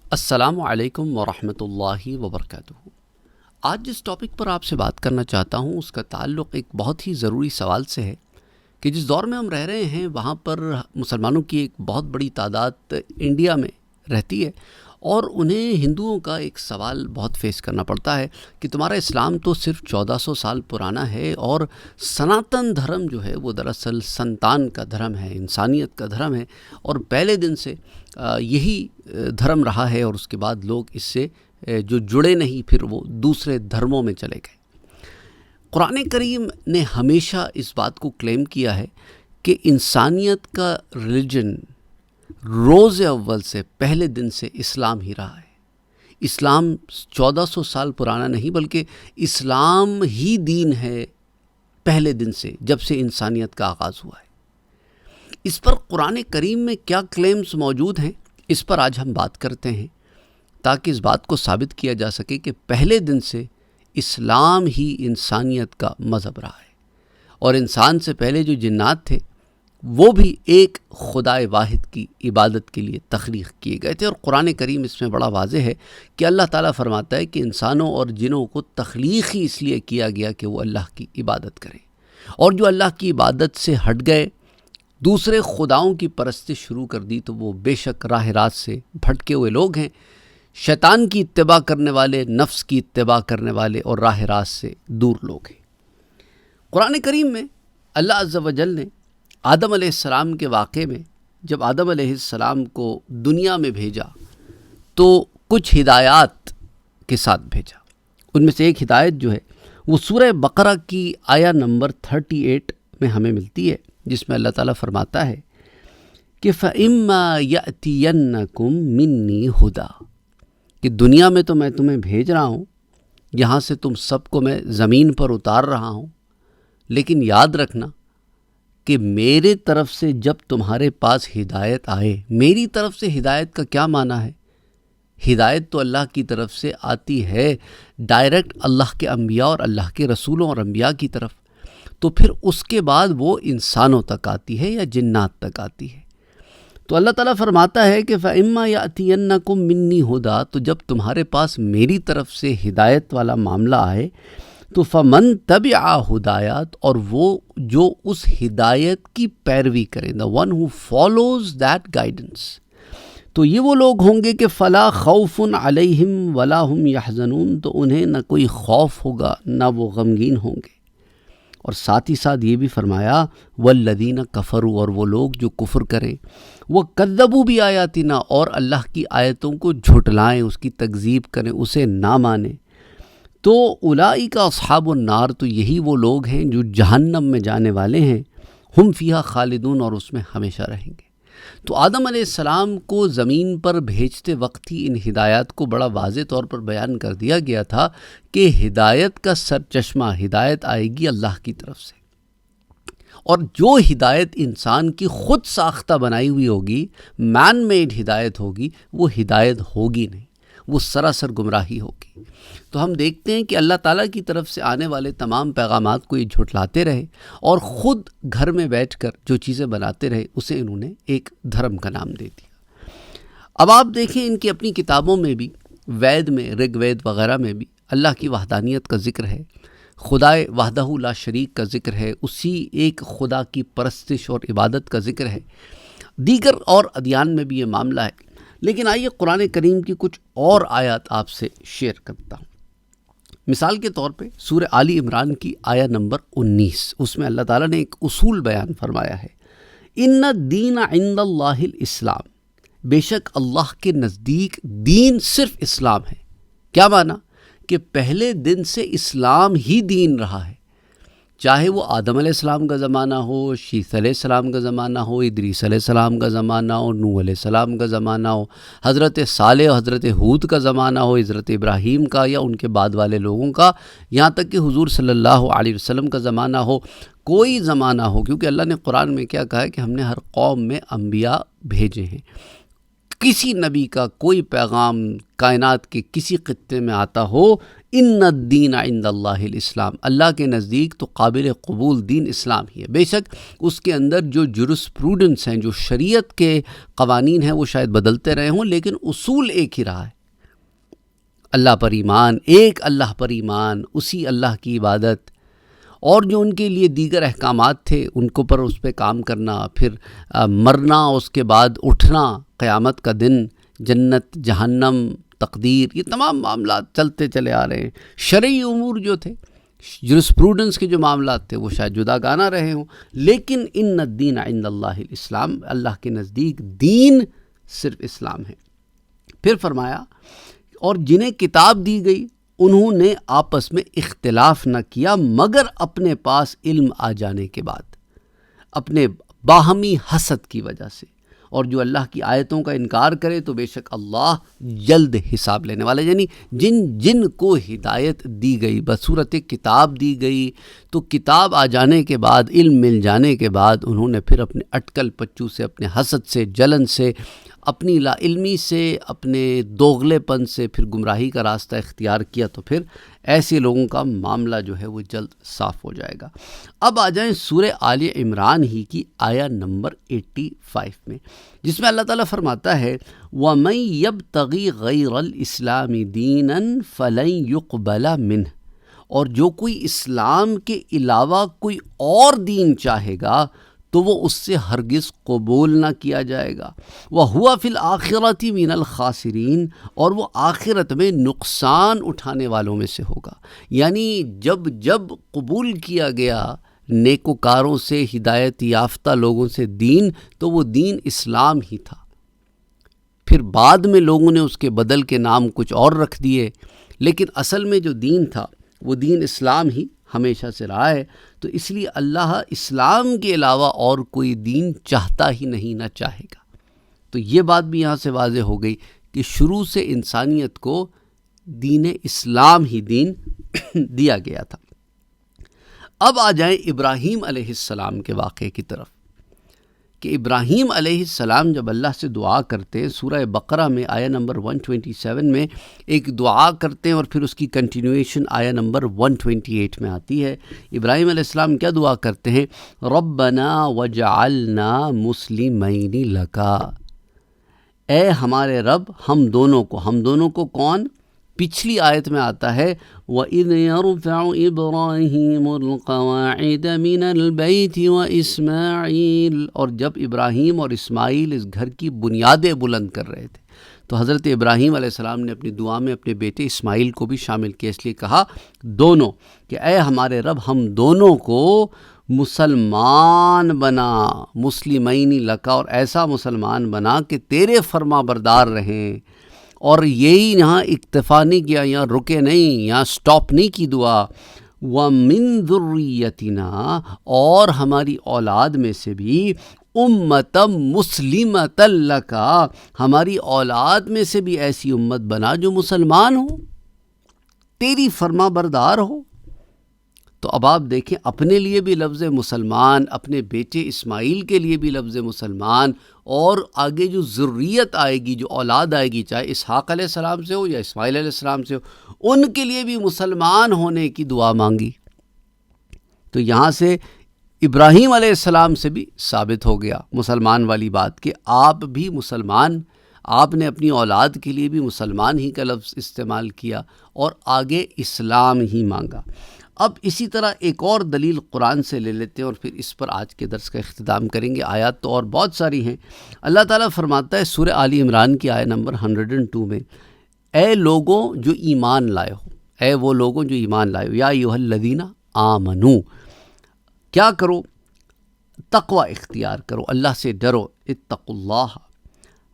السلام علیکم ورحمۃ اللہ وبرکاتہ۔ آج جس ٹاپک پر آپ سے بات کرنا چاہتا ہوں اس کا تعلق ایک بہت ہی ضروری سوال سے ہے کہ جس دور میں ہم رہ رہے ہیں وہاں پر مسلمانوں کی ایک بہت بڑی تعداد انڈیا میں رہتی ہے اور انہیں ہندوؤں کا ایک سوال بہت فیس کرنا پڑتا ہے کہ تمہارا اسلام تو صرف 1400 سال پرانا ہے اور سناتن دھرم جو ہے وہ دراصل سنتان کا دھرم ہے، انسانیت کا دھرم ہے، اور پہلے دن سے یہی دھرم رہا ہے اور اس کے بعد لوگ اس سے جو جڑے نہیں پھر وہ دوسرے دھرموں میں چلے گئے۔ قرآن کریم نے ہمیشہ اس بات کو کلیم کیا ہے کہ انسانیت کا ریلیجن روز اول سے پہلے دن سے اسلام ہی رہا ہے۔ اسلام 1400 سال پرانا نہیں بلکہ اسلام ہی دین ہے پہلے دن سے، جب سے انسانیت کا آغاز ہوا ہے۔ اس پر قرآن کریم میں کیا کلیمز موجود ہیں اس پر آج ہم بات کرتے ہیں تاکہ اس بات کو ثابت کیا جا سکے کہ پہلے دن سے اسلام ہی انسانیت کا مذہب رہا ہے اور انسان سے پہلے جو جنات تھے وہ بھی ایک خدائے واحد کی عبادت کے لیے تخلیق کیے گئے تھے، اور قرآن کریم اس میں بڑا واضح ہے کہ اللہ تعالیٰ فرماتا ہے کہ انسانوں اور جنوں کو تخلیق ہی اس لیے کیا گیا کہ وہ اللہ کی عبادت کریں، اور جو اللہ کی عبادت سے ہٹ گئے دوسرے خداؤں کی پرستش شروع کر دی تو وہ بے شک راہ راست سے بھٹکے ہوئے لوگ ہیں، شیطان کی اتباع کرنے والے، نفس کی اتباع کرنے والے اور راہ راست سے دور لوگ ہیں۔ قرآن کریم میں اللہ عز و جل نے آدم علیہ السلام کے واقعے میں جب آدم علیہ السلام کو دنیا میں بھیجا تو کچھ ہدایات کے ساتھ بھیجا۔ ان میں سے ایک ہدایت جو ہے وہ سورہ بقرہ کی آیہ نمبر 38 میں ہمیں ملتی ہے، جس میں اللہ تعالیٰ فرماتا ہے کہ فَإِمَّا يَأْتِيَنَّكُم مِّنِّي هُدًى، کہ دنیا میں تو میں تمہیں بھیج رہا ہوں، یہاں سے تم سب کو میں زمین پر اتار رہا ہوں، لیکن یاد رکھنا کہ میرے طرف سے جب تمہارے پاس ہدایت آئے، میری طرف سے ہدایت کا کیا معنی ہے؟ ہدایت تو اللہ کی طرف سے آتی ہے ڈائریکٹ اللہ کے انبیاء اور اللہ کے رسولوں اور انبیاء کی طرف، تو پھر اس کے بعد وہ انسانوں تک آتی ہے یا جنات تک آتی ہے۔ تو اللہ تعالیٰ فرماتا ہے کہ فَإِمَّا يَأْتِيَنَّكُم مِّنِّي هُدًى، تو جب تمہارے پاس میری طرف سے ہدایت والا معاملہ آئے تو فَمَن تَبِعَ هُدَایَاتِ، اور وہ جو اس ہدایت کی پیروی کریں، the one who follows that guidance، تو یہ وہ لوگ ہوں گے کہ فَلَا خَوْفٌ عَلَيْهِمْ وَلَا هُمْ يَحْزَنُونَ، تو انہیں نہ کوئی خوف ہوگا نہ وہ غمگین ہوں گے۔ اور ساتھ ہی ساتھ یہ بھی فرمایا وَالَّذِينَ كَفَرُوا، اور وہ لوگ جو کفر کریں، وَكَذَّبُوا بِآيَاتِنَا، اور اللہ کی آیتوں کو جھٹلائیں، اس کی تکذیب کریں، اسے نہ مانیں، تو اولئک اصحاب النار، تو یہی وہ لوگ ہیں جو جہنم میں جانے والے ہیں، ہم فیہا خالدون، اور اس میں ہمیشہ رہیں گے۔ تو آدم علیہ السلام کو زمین پر بھیجتے وقت ہی ان ہدایات کو بڑا واضح طور پر بیان کر دیا گیا تھا کہ ہدایت کا سرچشمہ، ہدایت آئے گی اللہ کی طرف سے، اور جو ہدایت انسان کی خود ساختہ بنائی ہوئی ہوگی، مین میڈ ہدایت ہوگی، وہ ہدایت ہوگی نہیں، وہ سراسر گمراہی ہوگی۔ تو ہم دیکھتے ہیں کہ اللہ تعالیٰ کی طرف سے آنے والے تمام پیغامات کو یہ جھٹلاتے رہے اور خود گھر میں بیٹھ کر جو چیزیں بناتے رہے اسے انہوں نے ایک دھرم کا نام دے دیا۔ اب آپ دیکھیں ان کی اپنی کتابوں میں بھی، وید میں، رگ وید وغیرہ میں بھی اللہ کی وحدانیت کا ذکر ہے، خدائے وحدہ لا شریک کا ذکر ہے، اسی ایک خدا کی پرستش اور عبادت کا ذکر ہے۔ دیگر اور ادیان میں بھی یہ معاملہ ہے، لیکن آئیے قرآن کریم کی کچھ اور آیات آپ سے شیئر کرتا ہوں۔ مثال کے طور پہ سورہ آل عمران کی آیہ نمبر 19، اس میں اللہ تعالیٰ نے ایک اصول بیان فرمایا ہے، ان الدین عند اللہ الاسلام، بے شک اللہ کے نزدیک دین صرف اسلام ہے۔ کیا معنی؟ کہ پہلے دن سے اسلام ہی دین رہا ہے، چاہے وہ آدم علیہ السلام کا زمانہ ہو، شیث علیہ السلام کا زمانہ ہو، ادریس علیہ السلام کا زمانہ ہو، نوح علیہ السلام کا زمانہ ہو، حضرت صالح و حضرت ہود کا زمانہ ہو، حضرت ابراہیم کا یا ان کے بعد والے لوگوں کا، یہاں تک کہ حضور صلی اللہ علیہ وسلم کا زمانہ ہو، کوئی زمانہ ہو، کیونکہ اللہ نے قرآن میں کیا کہا ہے کہ ہم نے ہر قوم میں انبیاء بھیجے ہیں، کسی نبی کا کوئی پیغام کائنات کے کسی خطے میں آتا ہو، ان الدین عند اللہ الاسلام، اللہ کے نزدیک تو قابل قبول دین اسلام ہی ہے۔ بے شک اس کے اندر جو جورسپروڈنس ہیں، جو شریعت کے قوانین ہیں، وہ شاید بدلتے رہے ہوں، لیکن اصول ایک ہی رہا ہے، اللہ پر ایمان، ایک اللہ پر ایمان، اسی اللہ کی عبادت، اور جو ان کے لیے دیگر احکامات تھے ان کو پر اس پہ کام کرنا، پھر مرنا، اس کے بعد اٹھنا، قیامت کا دن، جنت جہنم، تقدیر، یہ تمام معاملات چلتے چلے آ رہے ہیں۔ شرعی امور جو تھے، جورسپروڈنس کے جو معاملات تھے، وہ شاید جدا گانا رہے ہوں، لیکن ان الدین عند اللہ الاسلام، اللہ کے نزدیک دین صرف اسلام ہے۔ پھر فرمایا اور جنہیں کتاب دی گئی انہوں نے آپس میں اختلاف نہ کیا مگر اپنے پاس علم آ جانے کے بعد، اپنے باہمی حسد کی وجہ سے۔ اور جو اللہ کی آیتوں کا انکار کرے تو بے شک اللہ جلد حساب لینے والا، یعنی جن کو ہدایت دی گئی بصورت کتاب دی گئی، تو کتاب آ جانے کے بعد، علم مل جانے کے بعد، انہوں نے پھر اپنے اٹکل پچو سے، اپنے حسد سے، جلن سے، اپنی لا علمی سے، اپنے دوغلے پن سے پھر گمراہی کا راستہ اختیار کیا، تو پھر ایسے لوگوں کا معاملہ جو ہے وہ جلد صاف ہو جائے گا۔ اب آ جائیں سورہ آل عمران ہی کی آیا نمبر 85 میں، جس میں اللہ تعالیٰ فرماتا ہے وَمَن يَبْتَغِي غَيْرَ الْإِسْلَامِ دِينًا فَلَن يُقْبَلَ مِنْهُ، اور جو کوئی اسلام کے علاوہ کوئی اور دین چاہے گا تو وہ اس سے ہرگز قبول نہ کیا جائے گا، وَهُوَ فِي الْآخِرَةِ مِنَ الْخَاسِرِينَ، اور وہ آخرت میں نقصان اٹھانے والوں میں سے ہوگا۔ یعنی جب قبول کیا گیا نیکوکاروں سے، ہدایت یافتہ لوگوں سے دین، تو وہ دین اسلام ہی تھا، پھر بعد میں لوگوں نے اس کے بدل کے نام کچھ اور رکھ دیے، لیکن اصل میں جو دین تھا وہ دین اسلام ہی ہمیشہ سے رہا ہے۔ تو اس لیے اللہ اسلام کے علاوہ اور کوئی دین چاہتا ہی نہیں، نہ چاہے گا۔ تو یہ بات بھی یہاں سے واضح ہو گئی کہ شروع سے انسانیت کو دین اسلام ہی دین دیا گیا تھا۔ اب آ جائیں ابراہیم علیہ السلام کے واقعے کی طرف، کہ ابراہیم علیہ السلام جب اللہ سے دعا کرتے ہیں، سورہ بقرہ میں آیا نمبر 127 میں ایک دعا کرتے ہیں، اور پھر اس کی کنٹینویشن آیا نمبر 128 میں آتی ہے۔ ابراہیم علیہ السلام کیا دعا کرتے ہیں؟ ربنا وجعلنا مسلمین لکا، اے ہمارے رب ہم دونوں کو کون؟ پچھلی آیت میں آتا ہے وَإِذْ يَرْفَعُ إِبْرَاهِيمُ الْقَوَاعِدَ مِنَ الْبَيْتِ وَإِسْمَاعِيلُ، اور جب ابراہیم اور اسماعیل اس گھر کی بنیادیں بلند کر رہے تھے، تو حضرت ابراہیم علیہ السلام نے اپنی دعا میں اپنے بیٹے اسماعیل کو بھی شامل کیا، اس لیے کہا دونوں، کہ اے ہمارے رب ہم دونوں کو مسلمان بنا، مسلمین لکا، اور ایسا مسلمان بنا کہ تیرے فرما بردار رہیں۔ اور یہی یہاں اکتفا نہیں کیا، یہاں رکے نہیں، یہاں سٹاپ نہیں کی دعا، وَمِن ذُرِّيَّتِنَا، اور ہماری اولاد میں سے بھی امتم مسلمۃ لکا، ہماری اولاد میں سے بھی ایسی امت بنا جو مسلمان ہو، تیری فرما بردار ہو۔ تو اب آپ دیکھیں، اپنے لیے بھی لفظ مسلمان، اپنے بیٹے اسماعیل کے لیے بھی لفظ مسلمان، اور آگے جو ذریت آئے گی، جو اولاد آئے گی، چاہے اسحاق علیہ السلام سے ہو یا اسماعیل علیہ السلام سے ہو، ان کے لیے بھی مسلمان ہونے کی دعا مانگی۔ تو یہاں سے ابراہیم علیہ السلام سے بھی ثابت ہو گیا مسلمان والی بات، کہ آپ بھی مسلمان، آپ نے اپنی اولاد کے لیے بھی مسلمان ہی کا لفظ استعمال کیا، اور آگے اسلام ہی مانگا۔ اب اسی طرح ایک اور دلیل قرآن سے لے لیتے ہیں، اور پھر اس پر آج کے درس کا اختتام کریں گے۔ آیات تو اور بہت ساری ہیں۔ اللہ تعالیٰ فرماتا ہے سورہ آل عمران کی آیت نمبر 102 میں، اے لوگوں جو ایمان لائے ہو، اے وہ لوگوں جو ایمان لائے ہو، یا ایھا الذین آمنو، کیا کرو؟ تقوی اختیار کرو، اللہ سے ڈرو، اتقوا اللہ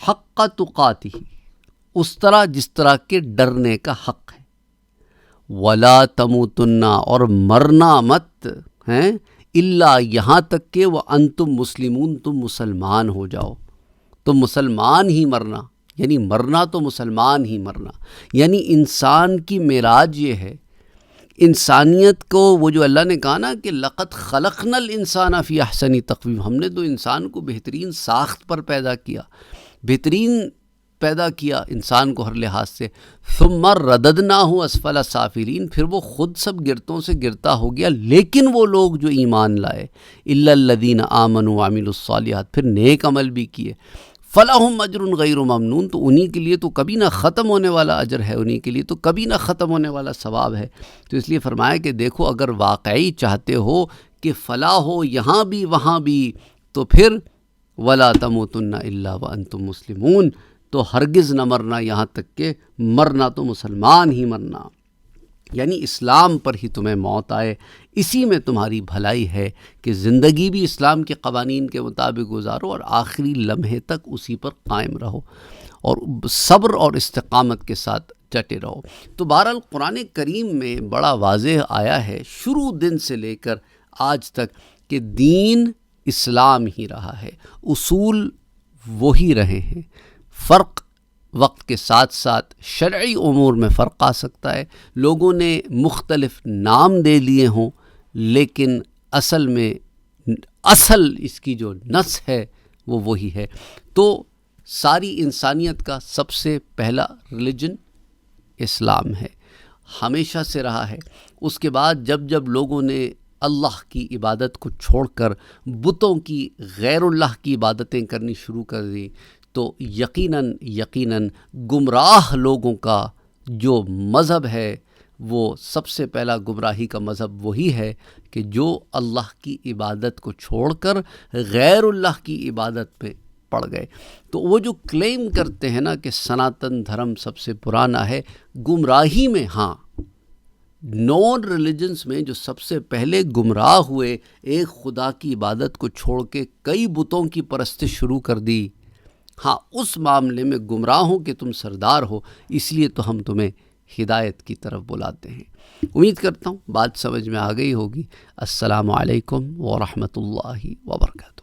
حق تقاتہ، اس طرح جس طرح کے ڈرنے کا حق ہے، ولا تموتن، اور مرنا مت ہیں، الا یہاں تک کہ وانتم مسلمون، تم مسلمان ہو جاؤ، تم مسلمان ہی مرنا، یعنی مرنا تو مسلمان ہی مرنا۔ یعنی انسان کی معراج یہ ہے، انسانیت کو وہ جو اللہ نے کہا نا کہ لقد خلقنا الانسان فی احسن تقویم، ہم نے تو انسان کو بہترین ساخت پر پیدا کیا، بہترین پیدا کیا انسان کو ہر لحاظ سے، ثم رددناہ اسفل سافلین، پھر وہ خود سب گرتوں سے گرتا ہو گیا، لیکن وہ لوگ جو ایمان لائے، الا الذین آمنوا وعملوا الصالحات، پھر نیک عمل بھی کیے، فلہم اجر غیر ممنون، تو انہی کے لیے تو کبھی نہ ختم ہونے والا اجر ہے، انہی کے لیے تو کبھی نہ ختم ہونے والا ثواب ہے۔ تو اس لیے فرمایا کہ دیکھو اگر واقعی چاہتے ہو کہ فلاح ہو یہاں بھی وہاں بھی، تو پھر وَلَا تَمُوتُنَّ إِلَّا وَأَنْتُمْ مُسْلِمُونَ، تو ہرگز نہ مرنا یہاں تک کہ مرنا تو مسلمان ہی مرنا، یعنی اسلام پر ہی تمہیں موت آئے، اسی میں تمہاری بھلائی ہے کہ زندگی بھی اسلام کے قوانین کے مطابق گزارو اور آخری لمحے تک اسی پر قائم رہو اور صبر اور استقامت کے ساتھ ڈٹے رہو۔ تو بہرحال قرآن کریم میں بڑا واضح آیا ہے شروع دن سے لے کر آج تک کہ دین اسلام ہی رہا ہے، اصول وہی رہے ہیں، فرق وقت کے ساتھ ساتھ شرعی امور میں فرق آ سکتا ہے، لوگوں نے مختلف نام دے لیے ہوں، لیکن اصل میں اصل اس کی جو نس ہے وہ وہی ہے۔ تو ساری انسانیت کا سب سے پہلا ریلیجن اسلام ہے، ہمیشہ سے رہا ہے۔ اس کے بعد جب جب لوگوں نے اللہ کی عبادت کو چھوڑ کر بتوں کی، غیر اللہ کی عبادتیں کرنی شروع کر دی، تو یقیناً گمراہ لوگوں کا جو مذہب ہے وہ سب سے پہلا گمراہی کا مذہب وہی ہے کہ جو اللہ کی عبادت کو چھوڑ کر غیر اللہ کی عبادت پہ پڑ گئے۔ تو وہ جو کلیم کرتے ہیں نا کہ سناتن دھرم سب سے پرانا ہے، گمراہی میں ہاں، نون ریلیجنز میں جو سب سے پہلے گمراہ ہوئے، ایک خدا کی عبادت کو چھوڑ کے کئی بتوں کی پرستش شروع کر دی، ہاں اس معاملے میں گمراہوں کہ تم سردار ہو، اس لیے تو ہم تمہیں ہدایت کی طرف بلاتے ہیں۔ امید کرتا ہوں بات سمجھ میں آ گئی ہوگی۔ السلام علیکم ورحمۃ اللہ وبرکاتہ۔